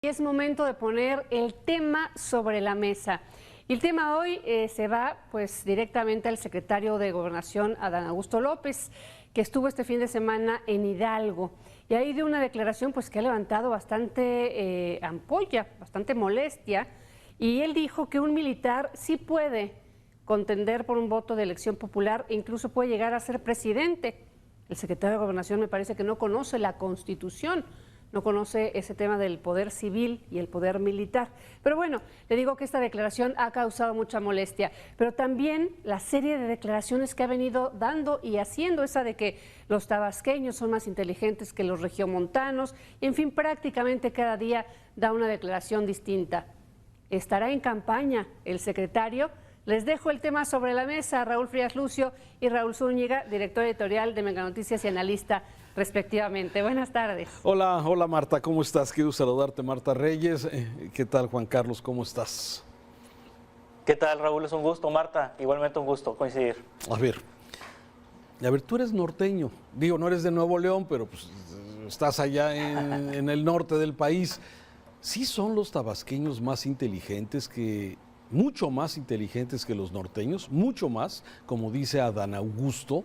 Y es momento de poner el tema sobre la mesa. Y el tema hoy se va pues directamente al secretario de Gobernación, Adán Augusto López, que estuvo este fin de semana en Hidalgo. Y ahí dio una declaración pues que ha levantado bastante ampolla, bastante molestia. Y él dijo que un militar sí puede contender por un voto de elección popular e incluso puede llegar a ser presidente. El secretario de Gobernación me parece que no conoce la Constitución, no conoce ese tema del poder civil y el poder militar. Pero bueno, le digo que esta declaración ha causado mucha molestia, pero también la serie de declaraciones que ha venido dando y haciendo, esa de que los tabasqueños son más inteligentes que los regiomontanos, en fin, prácticamente cada día da una declaración distinta. ¿Estará en campaña el secretario? Les dejo el tema sobre la mesa. Raúl Frías Lucio y Raúl Zúñiga, director editorial de Mega Noticias y analista respectivamente. Buenas tardes. Hola Marta, ¿cómo estás? Quiero saludarte, Marta Reyes. ¿Qué tal, Juan Carlos? ¿Cómo estás? ¿Qué tal, Raúl? Es un gusto, Marta. Igualmente un gusto coincidir. A ver, tú eres norteño. Digo, no eres de Nuevo León, pero pues estás allá en el norte del país. ¿Sí son los tabasqueños más inteligentes mucho más inteligentes que los norteños? Mucho más, como dice Adán Augusto.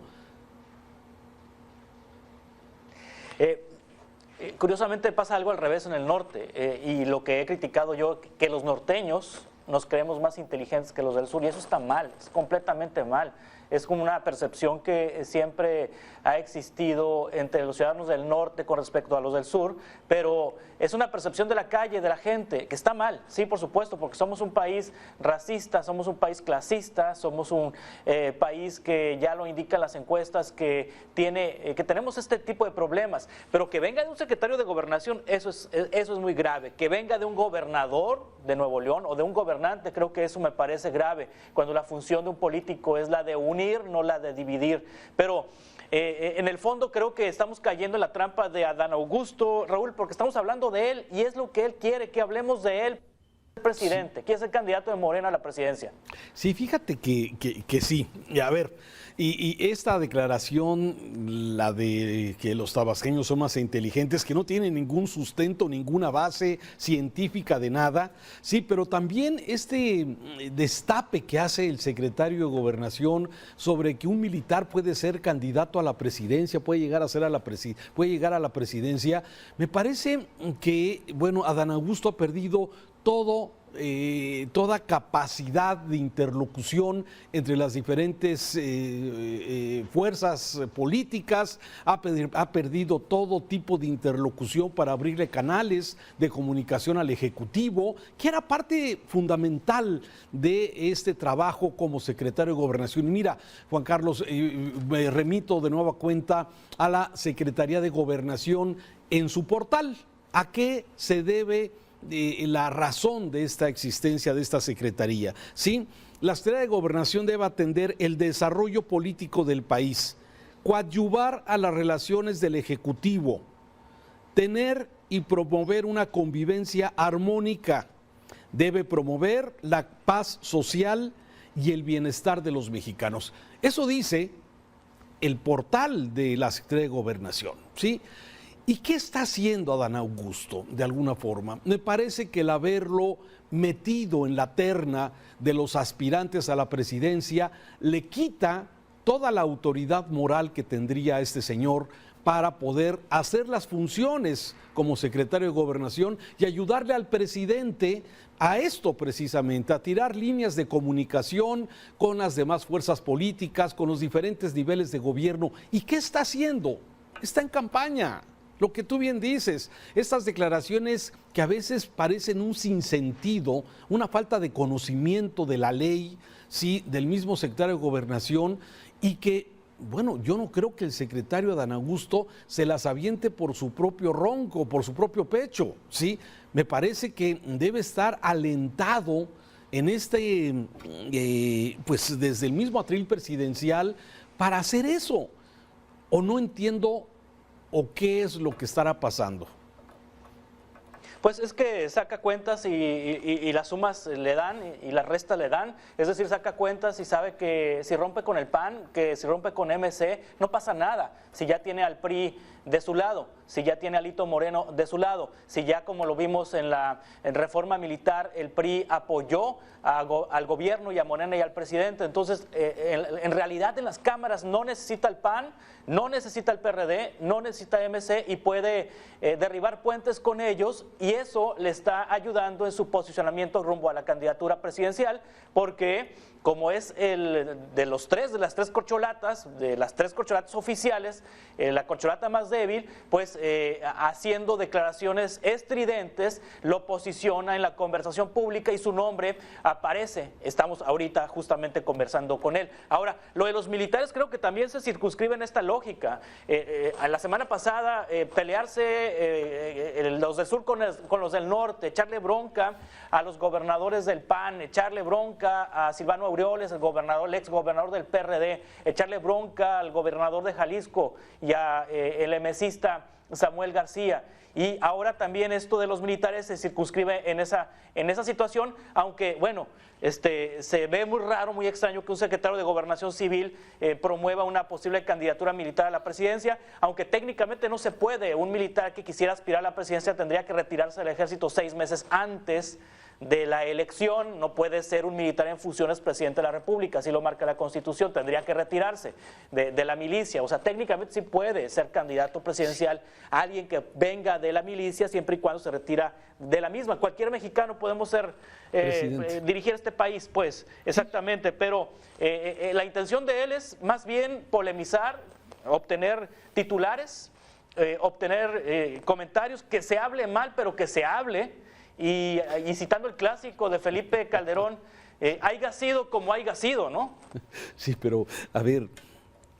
Curiosamente pasa algo al revés en el norte y lo que he criticado yo, que los norteños nos creemos más inteligentes que los del sur, y eso está mal, es completamente mal. Es como una percepción que siempre ha existido entre los ciudadanos del norte con respecto a los del sur, pero es una percepción de la calle, de la gente, que está mal, sí, por supuesto, porque somos un país racista, somos un país clasista, somos un país que ya lo indican las encuestas, que tenemos este tipo de problemas, pero que venga de un secretario de Gobernación, eso es muy grave. Que venga de un gobernador de Nuevo León o de un gobernante, creo que eso me parece grave, cuando la función de un político es la de unir, no la de dividir. Pero en el fondo creo que estamos cayendo en la trampa de Adán Augusto, Raúl, porque estamos hablando de él y es lo que él quiere, que hablemos de él. Presidente, quiere ser candidato de Morena a la presidencia. Sí, fíjate que sí. A ver, y esta declaración, la de que los tabasqueños son más inteligentes, que no tienen ningún sustento, ninguna base científica de nada, sí, pero también este destape que hace el secretario de Gobernación sobre que un militar puede ser candidato a la presidencia, puede llegar a la presidencia, me parece que, bueno, Adán Augusto ha perdido toda capacidad de interlocución entre las diferentes fuerzas políticas, ha perdido todo tipo de interlocución para abrirle canales de comunicación al Ejecutivo, que era parte fundamental de este trabajo como secretario de Gobernación. Y mira, Juan Carlos, me remito de nueva cuenta a la Secretaría de Gobernación en su portal. ¿A qué se debe la razón de esta existencia de esta secretaría? ¿Sí? La Secretaría de Gobernación debe atender el desarrollo político del país, coadyuvar a las relaciones del Ejecutivo, tener y promover una convivencia armónica, debe promover la paz social y el bienestar de los mexicanos. Eso dice el portal de la Secretaría de Gobernación, ¿sí? ¿Y qué está haciendo Adán Augusto, de alguna forma? Me parece que el haberlo metido en la terna de los aspirantes a la presidencia le quita toda la autoridad moral que tendría este señor para poder hacer las funciones como secretario de Gobernación y ayudarle al presidente a esto precisamente, a tirar líneas de comunicación con las demás fuerzas políticas, con los diferentes niveles de gobierno. ¿Y qué está haciendo? Está en campaña. Lo que tú bien dices, estas declaraciones que a veces parecen un sinsentido, una falta de conocimiento de la ley, sí, del mismo secretario de Gobernación, y que, bueno, yo no creo que el secretario Adán Augusto se las aviente por su propio ronco, por su propio pecho, sí. Me parece que debe estar alentado en pues desde el mismo atril presidencial para hacer eso. O no entiendo. ¿O qué es lo que estará pasando? Pues es que saca cuentas y las sumas le dan y las restas le dan, es decir, saca cuentas y sabe que si rompe con el PAN, que si rompe con MC, no pasa nada. Si ya tiene al PRI de su lado, si ya tiene a Alito Moreno de su lado, si ya, como lo vimos en la reforma militar, el PRI apoyó al gobierno y a Morena y al presidente. Entonces, en realidad en las cámaras no necesita el PAN, no necesita el PRD, no necesita MC y puede derribar puentes con ellos, y eso le está ayudando en su posicionamiento rumbo a la candidatura presidencial, porque como es de las tres corcholatas oficiales, la corcholata más débil, pues haciendo declaraciones estridentes, lo posiciona en la conversación pública y su nombre aparece. Estamos ahorita justamente conversando con él. Ahora, lo de los militares creo que también se circunscribe en esta lógica. La semana pasada, pelearse los del sur con los del norte, echarle bronca a los gobernadores del PAN, echarle bronca a Silvano Aureoles, el ex gobernador del PRD, echarle bronca al gobernador de Jalisco y a el emesista Samuel García. Y ahora también esto de los militares se circunscribe en esa situación, aunque bueno, se ve muy raro, muy extraño que un secretario de Gobernación Civil promueva una posible candidatura militar a la presidencia, aunque técnicamente no se puede. Un militar que quisiera aspirar a la presidencia tendría que retirarse del ejército 6 meses antes de la elección. No puede ser un militar en funciones presidente de la República, así lo marca la Constitución, tendría que retirarse de la milicia. O sea, técnicamente sí puede ser candidato presidencial alguien que venga de la milicia, siempre y cuando se retira de la misma. Cualquier mexicano podemos dirigir este país, pues, exactamente, pero la intención de él es más bien polemizar, obtener titulares, obtener comentarios, que se hable mal, pero que se hable. Y citando el clásico de Felipe Calderón, haiga sido como haiga sido, ¿no? Sí, pero a ver,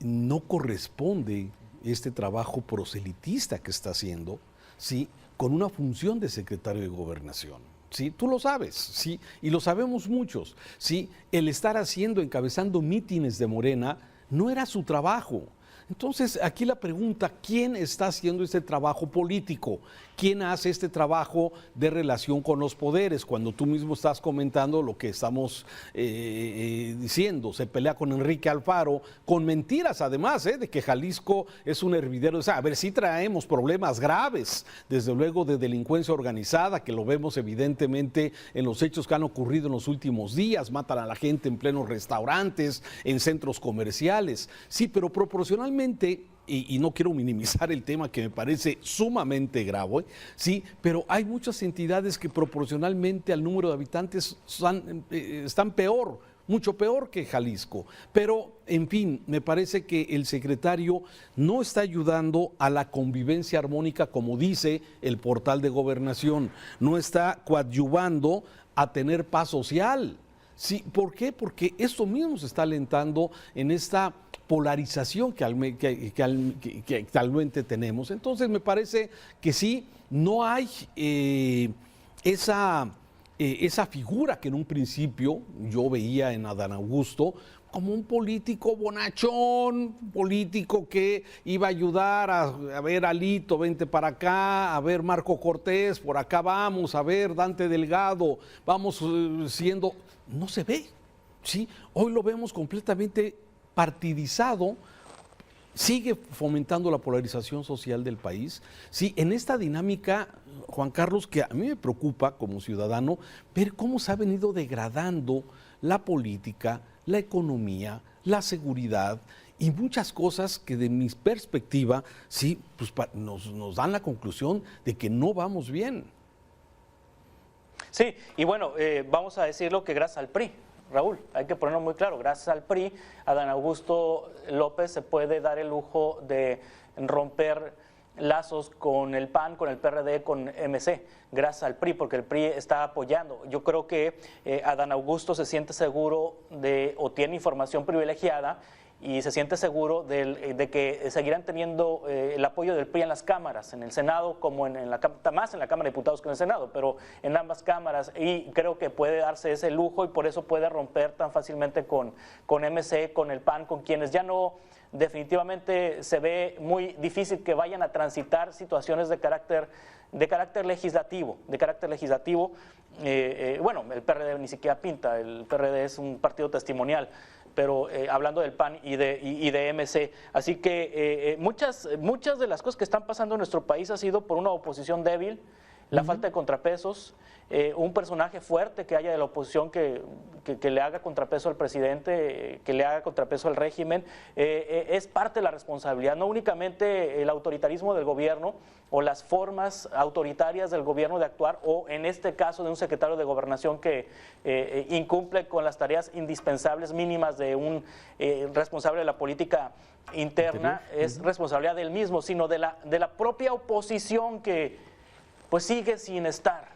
no corresponde este trabajo proselitista que está haciendo, ¿sí?, con una función de secretario de Gobernación. Sí, tú lo sabes, sí, y lo sabemos muchos, sí, el estar encabezando mítines de Morena no era su trabajo. Entonces, aquí la pregunta, ¿quién está haciendo este trabajo político? ¿Quién hace este trabajo de relación con los poderes? Cuando tú mismo estás comentando lo que estamos diciendo, se pelea con Enrique Alfaro, con mentiras además, de que Jalisco es un hervidero. O sea, a ver, sí traemos problemas graves, desde luego de delincuencia organizada, que lo vemos evidentemente en los hechos que han ocurrido en los últimos días, matan a la gente en plenos restaurantes, en centros comerciales. Sí, pero proporcionalmente, y no quiero minimizar el tema que me parece sumamente grave, sí, pero hay muchas entidades que proporcionalmente al número de habitantes están peor, mucho peor que Jalisco. Pero, en fin, me parece que el secretario no está ayudando a la convivencia armónica, como dice el portal de Gobernación, no está coadyuvando a tener paz social. Sí, ¿por qué? Porque esto mismo se está alentando en esta polarización que actualmente tenemos. Entonces me parece que sí, no hay esa figura que en un principio yo veía en Adán Augusto como un político bonachón, político que iba a ayudar a ver, Alito, vente para acá, a ver, Marco Cortés, por acá vamos, a ver, Dante Delgado, vamos siendo... No se ve, ¿sí? Hoy lo vemos completamente partidizado, sigue fomentando la polarización social del país. Sí, en esta dinámica, Juan Carlos, que a mí me preocupa como ciudadano, ver cómo se ha venido degradando la política, la economía, la seguridad y muchas cosas que de mi perspectiva, sí, pues nos dan la conclusión de que no vamos bien. Sí, y bueno, vamos a decirlo que gracias al PRI, Raúl, hay que ponerlo muy claro, gracias al PRI, Adán Augusto López se puede dar el lujo de romper lazos con el PAN, con el PRD, con MC, gracias al PRI, porque el PRI está apoyando. Yo creo que Adán Augusto se siente seguro o tiene información privilegiada y se siente seguro de que seguirán teniendo el apoyo del PRI en las cámaras, en el Senado como más en la Cámara de Diputados que en el Senado, pero en ambas cámaras, y creo que puede darse ese lujo y por eso puede romper tan fácilmente con MC, con el PAN, con quienes ya no, definitivamente se ve muy difícil que vayan a transitar situaciones de carácter legislativo, bueno, el PRD ni siquiera pinta, el PRD es un partido testimonial, pero hablando del PAN y de MC. Así que muchas de las cosas que están pasando en nuestro país ha sido por una oposición débil, la falta de contrapesos, un personaje fuerte que haya de la oposición que le haga contrapeso al presidente, que le haga contrapeso al régimen, es parte de la responsabilidad, no únicamente el autoritarismo del gobierno o las formas autoritarias del gobierno de actuar, o en este caso de un secretario de Gobernación que incumple con las tareas indispensables mínimas de un responsable de la política interna, es responsabilidad del mismo, sino de la propia oposición que pues sigue sin estar.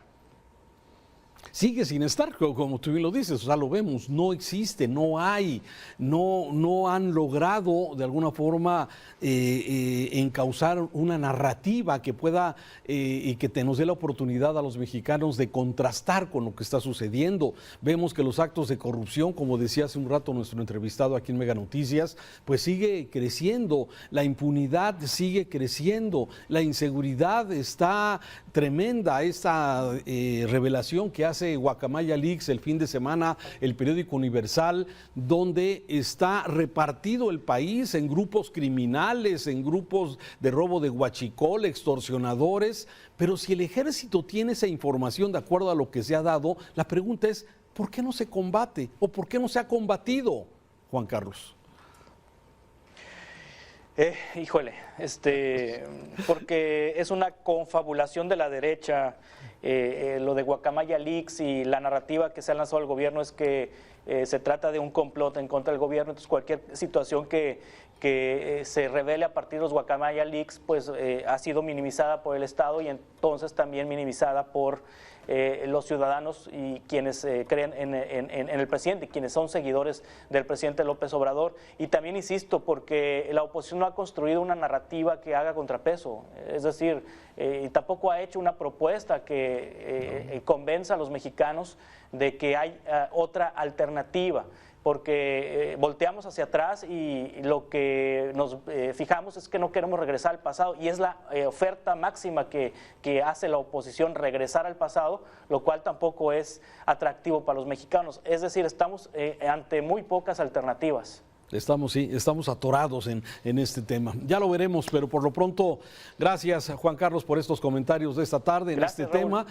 Sigue sin estar, como tú bien lo dices, o sea, lo vemos, no existe, no hay, no han logrado de alguna forma encauzar una narrativa que pueda y que nos dé la oportunidad a los mexicanos de contrastar con lo que está sucediendo. Vemos que los actos de corrupción, como decía hace un rato nuestro entrevistado aquí en Mega Noticias, pues sigue creciendo, la impunidad sigue creciendo, la inseguridad está tremenda, esta revelación que hace Guacamaya Leaks el fin de semana, el periódico Universal, donde está repartido el país en grupos criminales, en grupos de robo de huachicol, extorsionadores, pero si el ejército tiene esa información de acuerdo a lo que se ha dado, la pregunta es, ¿por qué no se combate? ¿O por qué no se ha combatido, Juan Carlos? Híjole, porque es una confabulación de la derecha, lo de Guacamaya Leaks, y la narrativa que se ha lanzado al gobierno es que se trata de un complot en contra del gobierno. Entonces cualquier situación que se revele a partir de los Guacamaya Leaks pues ha sido minimizada por el Estado y entonces también minimizada por los ciudadanos y quienes creen en el presidente, quienes son seguidores del presidente López Obrador. Y también insisto, porque la oposición no ha construido una narrativa que haga contrapeso, es decir, tampoco ha hecho una propuesta que convenza a los mexicanos de que hay otra alternativa, porque volteamos hacia atrás y lo que nos fijamos es que no queremos regresar al pasado, y es la oferta máxima que hace la oposición, regresar al pasado, lo cual tampoco es atractivo para los mexicanos. Es decir, estamos ante muy pocas alternativas. Estamos atorados en este tema. Ya lo veremos, pero por lo pronto, gracias Juan Carlos por estos comentarios de esta tarde en este tema.